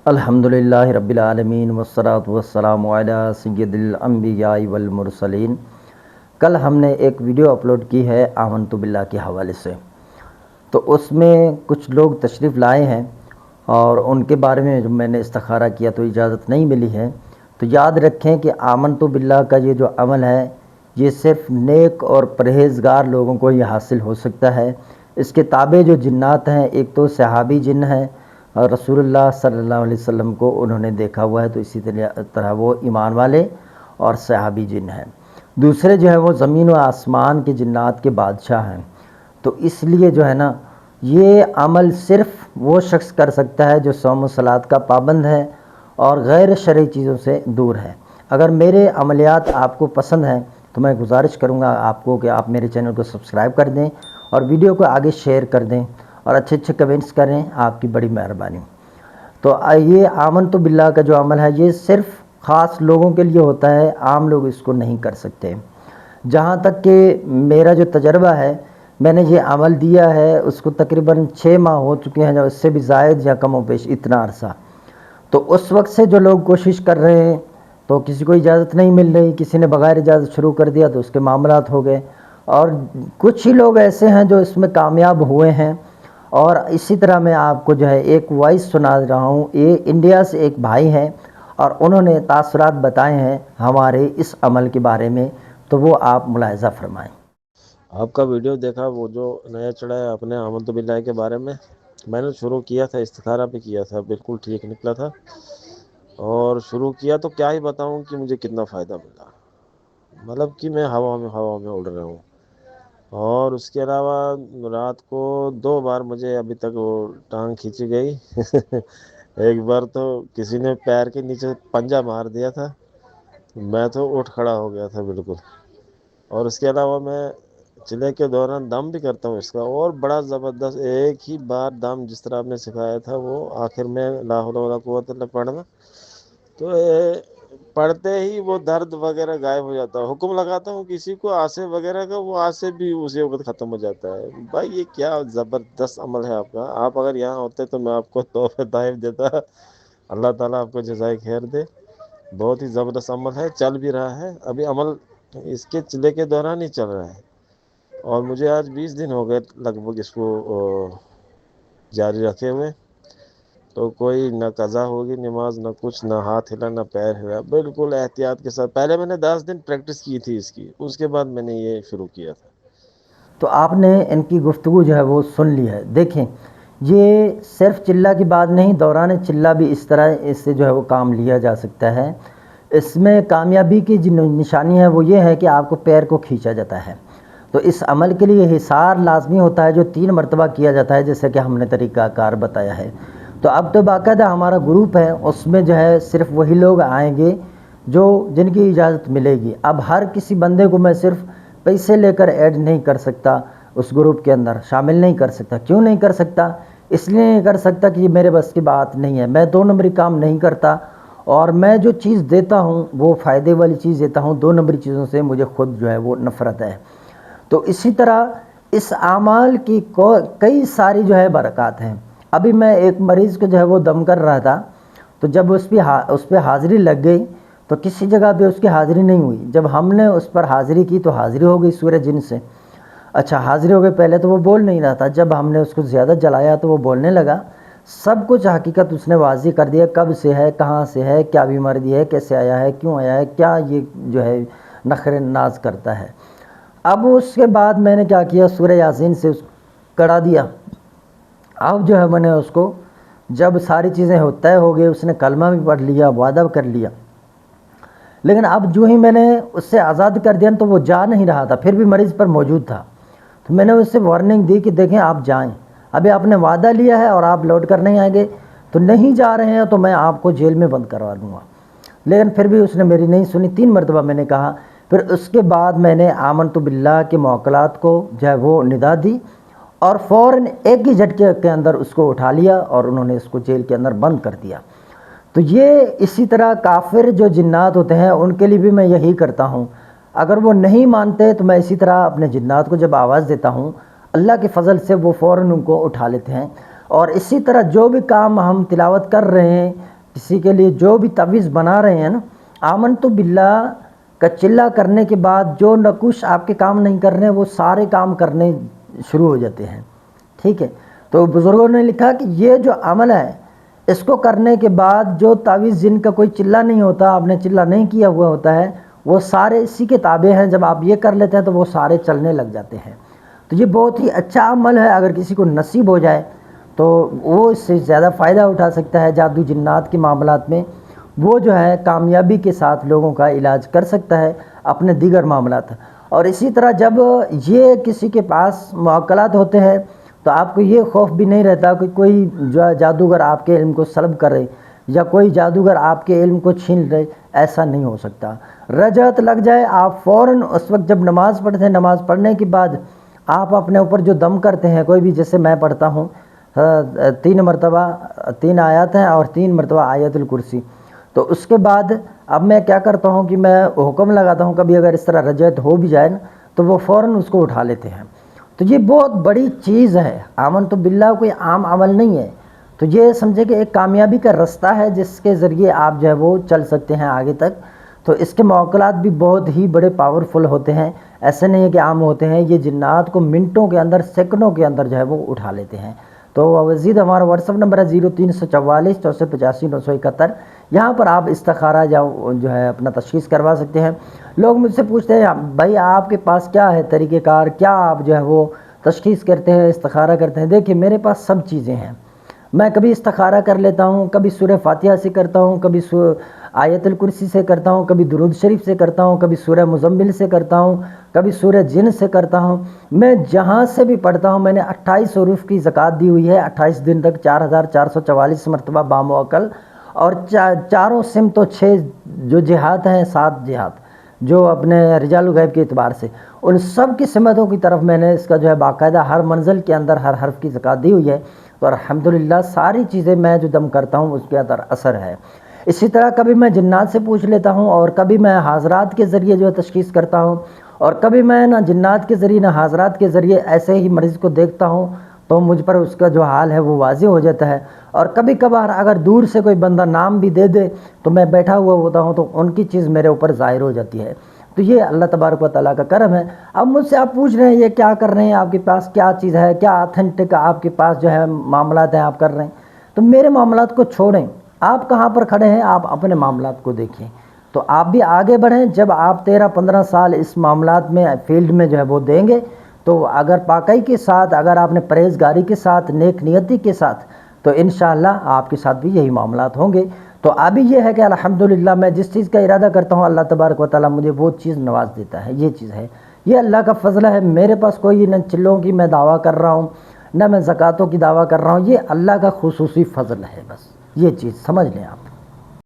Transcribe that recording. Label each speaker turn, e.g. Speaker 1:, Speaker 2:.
Speaker 1: الحمدللہ رب العالمین والصلاة والسلام علی سید الانبیاء والمرسلین۔ کل ہم نے ایک ویڈیو اپلوڈ کی ہے آمنت باللہ کے حوالے سے، تو اس میں کچھ لوگ تشریف لائے ہیں اور ان کے بارے میں جب میں نے استخارہ کیا تو اجازت نہیں ملی ہے۔ تو یاد رکھیں کہ آمنت باللہ کا یہ جو عمل ہے یہ صرف نیک اور پرہیزگار لوگوں کو یہ حاصل ہو سکتا ہے۔ اس کے تابع جو جنات ہیں، ایک تو صحابی جن ہیں اور رسول اللہ صلی اللہ علیہ وسلم کو انہوں نے دیکھا ہوا ہے، تو اسی طرح وہ ایمان والے اور صحابی جن ہیں۔ دوسرے جو ہے وہ زمین و آسمان کے جنات کے بادشاہ ہیں۔ تو اس لیے جو ہے نا یہ عمل صرف وہ شخص کر سکتا ہے جو صوم و صلات کا پابند ہے اور غیر شرعی چیزوں سے دور ہے۔ اگر میرے عملیات آپ کو پسند ہیں تو میں گزارش کروں گا آپ کو کہ آپ میرے چینل کو سبسکرائب کر دیں اور ویڈیو کو آگے شیئر کر دیں اور اچھے اچھے کمنٹس کریں، آپ کی بڑی مہربانی۔ تو یہ آمنت باللہ کا جو عمل ہے یہ صرف خاص لوگوں کے لیے ہوتا ہے، عام لوگ اس کو نہیں کر سکتے۔ جہاں تک کہ میرا جو تجربہ ہے، میں نے یہ عمل دیا ہے اس کو تقریباً 6 ماہ ہو چکے ہیں، جو اس سے بھی زائد یا کم و بیش اتنا عرصہ۔ تو اس وقت سے جو لوگ کوشش کر رہے ہیں تو کسی کو اجازت نہیں مل رہی، کسی نے بغیر اجازت شروع کر دیا تو اس کے معاملات ہو گئے، اور کچھ ہی لوگ ایسے ہیں جو اس میں کامیاب ہوئے ہیں۔ اور اسی طرح میں آپ کو جو ہے ایک وائس سنا رہا ہوں، یہ انڈیا سے ایک بھائی ہیں اور انہوں نے تاثرات بتائے ہیں ہمارے اس عمل کے بارے میں، تو وہ آپ ملاحظہ فرمائیں۔
Speaker 2: آپ کا ویڈیو دیکھا، وہ جو نیا چڑھا ہے اپنے آمنت باللہ کے بارے میں نے شروع کیا تھا، استخارہ بھی کیا تھا، بالکل ٹھیک نکلا تھا، اور شروع کیا تو کیا ہی بتاؤں کہ مجھے کتنا فائدہ ملا، مطلب کہ میں ہوا میں اڑ رہا ہوں۔ اور اس کے علاوہ رات کو 2 بار مجھے ابھی تک وہ ٹانگ کھینچی گئی ایک بار تو کسی نے پیر کے نیچے پنجہ مار دیا تھا، میں تو اٹھ کھڑا ہو گیا تھا بالکل۔ اور اس کے علاوہ میں چلے کے دوران دم بھی کرتا ہوں اس کا، اور بڑا زبردست ایک ہی بار دم جس طرح آپ نے سکھایا تھا، وہ آخر میں لا حول ولا قوت الا پڑھنا، تو پڑھتے ہی وہ درد وغیرہ غائب ہو جاتا ہے۔ حکم لگاتا ہوں کسی کو آسے وغیرہ کا، وہ آسے بھی اسی وقت ختم ہو جاتا ہے۔ بھائی یہ کیا زبردست عمل ہے آپ کا، آپ اگر یہاں ہوتے تو میں آپ کو تحفے تحائف دیتا۔ اللہ تعالیٰ آپ کو جزائے خیر دے، بہت ہی زبردست عمل ہے، چل بھی رہا ہے ابھی عمل اس کے چلے کے دوران ہی چل رہا ہے، اور مجھے آج 20 دن ہو گئے لگ بھگ اس کو جاری رکھے ہوئے۔ تو کوئی نہ قضا ہوگی نماز، نہ کچھ، نہ ہاتھ ہلا نہ پیر ہلا، بالکل احتیاط کے ساتھ۔ پہلے میں نے 10 دن پریکٹس کی تھی اس کی، اس کے بعد میں نے یہ شروع کیا تھا۔
Speaker 1: تو آپ نے ان کی گفتگو جو ہے وہ سن لی ہے۔ دیکھیں یہ صرف چلہ کی بات نہیں، دوران چلہ بھی اس طرح اس سے جو ہے وہ کام لیا جا سکتا ہے۔ اس میں کامیابی کی جو نشانی ہے وہ یہ ہے کہ آپ کو پیر کو کھینچا جاتا ہے۔ تو اس عمل کے لیے حصار لازمی ہوتا ہے جو 3 مرتبہ کیا جاتا ہے، جیسے کہ ہم نے طریقہ کار بتایا ہے۔ تو اب تو باقاعدہ ہمارا گروپ ہے، اس میں جو ہے صرف وہی لوگ آئیں گے جن کی اجازت ملے گی۔ اب ہر کسی بندے کو میں صرف پیسے لے کر ایڈ نہیں کر سکتا، اس گروپ کے اندر شامل نہیں کر سکتا۔ کیوں نہیں کر سکتا؟ اس لیے نہیں کر سکتا کہ یہ میرے بس کی بات نہیں ہے، میں 2 نمبری کام نہیں کرتا، اور میں جو چیز دیتا ہوں وہ فائدے والی چیز دیتا ہوں، 2 نمبری چیزوں سے مجھے خود جو ہے وہ نفرت ہے۔ تو اسی طرح اس اعمال کی کئی ساری جو ہے برکات ہیں۔ ابھی میں ایک مریض کو جو ہے وہ دم کر رہا تھا، تو جب اس پہ حاضری لگ گئی تو کسی جگہ پہ اس کی حاضری نہیں ہوئی، جب ہم نے اس پر حاضری کی تو حاضری ہو گئی سورہ جن سے۔ اچھا حاضری ہو گئی، پہلے تو وہ بول نہیں رہا تھا، جب ہم نے اس کو زیادہ جلایا تو وہ بولنے لگا، سب کچھ حقیقت اس نے واضح کر دیا، کب سے ہے، کہاں سے ہے، کیا بیماری ہے، کیسے آیا ہے، کیوں آیا ہے، کیا یہ جو ہے نخر ناز کرتا ہے۔ اب اس کے بعد میں نے کیا کیا، سورہ یاسین سے اس کڑا دیا۔ اب جو ہے میں نے اس کو جب ساری چیزیں طے ہو گئی، اس نے کلمہ بھی پڑھ لیا، وعدہ کر لیا، لیکن اب جو ہی میں نے اس سے آزاد کر دیا تو وہ جا نہیں رہا تھا، پھر بھی مریض پر موجود تھا۔ تو میں نے اس سے وارننگ دی کہ دیکھیں آپ جائیں، ابھی آپ نے وعدہ لیا ہے اور آپ لوٹ کر نہیں آئیں گے تو نہیں جا رہے ہیں تو میں آپ کو جیل میں بند کروا دوں گا، لیکن پھر بھی اس نے میری نہیں سنی۔ 3 مرتبہ میں نے کہا، پھر اس کے بعد میں نے آمنت باللہ کے موکلات کو جو ہے وہ ندا دی اور فوراً ایک ہی جھٹکے کے اندر اس کو اٹھا لیا اور انہوں نے اس کو جیل کے اندر بند کر دیا۔ تو یہ اسی طرح کافر جو جنات ہوتے ہیں ان کے لیے بھی میں یہی کرتا ہوں، اگر وہ نہیں مانتے تو میں اسی طرح اپنے جنات کو جب آواز دیتا ہوں، اللہ کے فضل سے وہ فوراً ان کو اٹھا لیتے ہیں۔ اور اسی طرح جو بھی کام ہم تلاوت کر رہے ہیں، کسی کے لیے جو بھی تعویذ بنا رہے ہیں نا، آمنت باللہ کا چلہ کرنے کے بعد جو نہ کچھ آپ کے کام نہیں کر رہے ہیں وہ سارے کام کرنے شروع ہو جاتے ہیں، ٹھیک ہے۔ تو بزرگوں نے لکھا کہ یہ جو عمل ہے اس کو کرنے کے بعد جو تعویذ جن کا کوئی چلہ نہیں ہوتا، آپ نے چلہ نہیں کیا ہوا ہوتا ہے، وہ سارے اسی کے تابع ہیں۔ جب آپ یہ کر لیتے ہیں تو وہ سارے چلنے لگ جاتے ہیں۔ تو یہ بہت ہی اچھا عمل ہے، اگر کسی کو نصیب ہو جائے تو وہ اس سے زیادہ فائدہ اٹھا سکتا ہے۔ جادو جنات کے معاملات میں وہ جو ہے کامیابی کے ساتھ لوگوں کا علاج کر سکتا ہے اپنے دیگر معاملات۔ اور اسی طرح جب یہ کسی کے پاس موکلات ہوتے ہیں تو آپ کو یہ خوف بھی نہیں رہتا کہ کوئی جادوگر آپ کے علم کو سلب کرے یا کوئی جادوگر آپ کے علم کو چھین لے، ایسا نہیں ہو سکتا۔ رجعت لگ جائے، آپ فوراً اس وقت جب نماز پڑھتے ہیں، نماز پڑھنے کے بعد آپ اپنے اوپر جو دم کرتے ہیں، کوئی بھی جیسے میں پڑھتا ہوں 3 مرتبہ 3 آیات ہیں اور 3 مرتبہ آیت الکرسی، تو اس کے بعد اب میں کیا کرتا ہوں کہ میں حکم لگاتا ہوں، کبھی اگر اس طرح رجعت ہو بھی جائے نا تو وہ فوراً اس کو اٹھا لیتے ہیں۔ تو یہ بہت بڑی چیز ہے، آمنت باللہ کوئی عام عمل نہیں ہے۔ تو یہ سمجھے کہ ایک کامیابی کا رستہ ہے جس کے ذریعے آپ جو ہے وہ چل سکتے ہیں آگے تک۔ تو اس کے موکلات بھی بہت ہی بڑے پاورفل ہوتے ہیں، ایسے نہیں ہے کہ عام ہوتے ہیں۔ یہ جنات کو منٹوں کے اندر، سیکنڈوں کے اندر جو ہے وہ اٹھا لیتے ہیں۔ تو مزید ہمارا واٹس ایپ نمبر ہے 0344 6485 971۔ یہاں پر آپ استخارہ جو ہے اپنا تشخیص کروا سکتے ہیں۔ لوگ مجھ سے پوچھتے ہیں بھائی آپ کے پاس کیا ہے طریقہ کار، کیا آپ جو ہے وہ تشخیص کرتے ہیں، استخارہ کرتے ہیں؟ دیکھیے میرے پاس سب چیزیں ہیں۔ میں کبھی استخارہ کر لیتا ہوں، کبھی سورہ فاتحہ سے کرتا ہوں، کبھی آیت الکرسی سے کرتا ہوں، کبھی درود شریف سے کرتا ہوں، کبھی سورہ مزمل سے کرتا ہوں، کبھی سورہ جن سے کرتا ہوں۔ میں جہاں سے بھی پڑھتا ہوں، میں نے 28 حروف کی زکوٰۃ دی ہوئی ہے، 28 دن تک 4444 مرتبہ باموکل، اور چاروں سمت و 6 جو جہات ہیں، 7 جہات جو اپنے رجال الغیب کے اعتبار سے، ان سب کی سمتوں کی طرف میں نے اس کا جو ہے باقاعدہ ہر منزل کے اندر ہر حرف کی زکوٰۃ دی ہوئی ہے۔ تو الحمدللہ ساری چیزیں میں جو دم کرتا ہوں اس کے اندر اثر ہے۔ اسی طرح کبھی میں جنات سے پوچھ لیتا ہوں، اور کبھی میں حاضرات کے ذریعے جو ہے تشخیص کرتا ہوں، اور کبھی میں نہ جنات کے ذریعے نہ حاضرات کے ذریعے ایسے ہی مریض کو دیکھتا ہوں تو مجھ پر اس کا جو حال ہے وہ واضح ہو جاتا ہے۔ اور کبھی کبھار اگر دور سے کوئی بندہ نام بھی دے دے تو میں بیٹھا ہوا ہوتا ہوں تو ان کی چیز میرے اوپر ظاہر ہو جاتی ہے۔ تو یہ اللہ تبارک و تعالیٰ کا کرم ہے۔ اب مجھ سے آپ پوچھ رہے ہیں یہ کیا کر رہے ہیں، آپ کے پاس کیا چیز ہے، کیا آتھینٹک آپ کے پاس جو ہے معاملات ہیں آپ کر رہے ہیں؟ تو میرے معاملات کو چھوڑیں، آپ کہاں پر کھڑے ہیں، آپ اپنے معاملات کو دیکھیں تو آپ بھی آگے بڑھیں۔ جب آپ 13-15 سال اس معاملات میں فیلڈ میں جو ہے وہ دیں گے تو اگر پاکی کے ساتھ، اگر آپ نے پرہیزگاری کے ساتھ، نیک نیتی کے ساتھ، تو انشاءاللہ آپ کے ساتھ بھی یہی معاملات ہوں گے۔ تو ابھی یہ ہے کہ الحمدللہ میں جس چیز کا ارادہ کرتا ہوں اللہ تبارک و تعالیٰ مجھے وہ چیز نواز دیتا ہے۔ یہ چیز ہے، یہ اللہ کا فضل ہے۔ میرے پاس کوئی نہ چلوں کی میں دعویٰ کر رہا ہوں، نہ میں زکوٰۃوں کی دعویٰ کر رہا ہوں، یہ اللہ کا خصوصی فضل ہے۔ بس یہ چیز سمجھ لیں آپ۔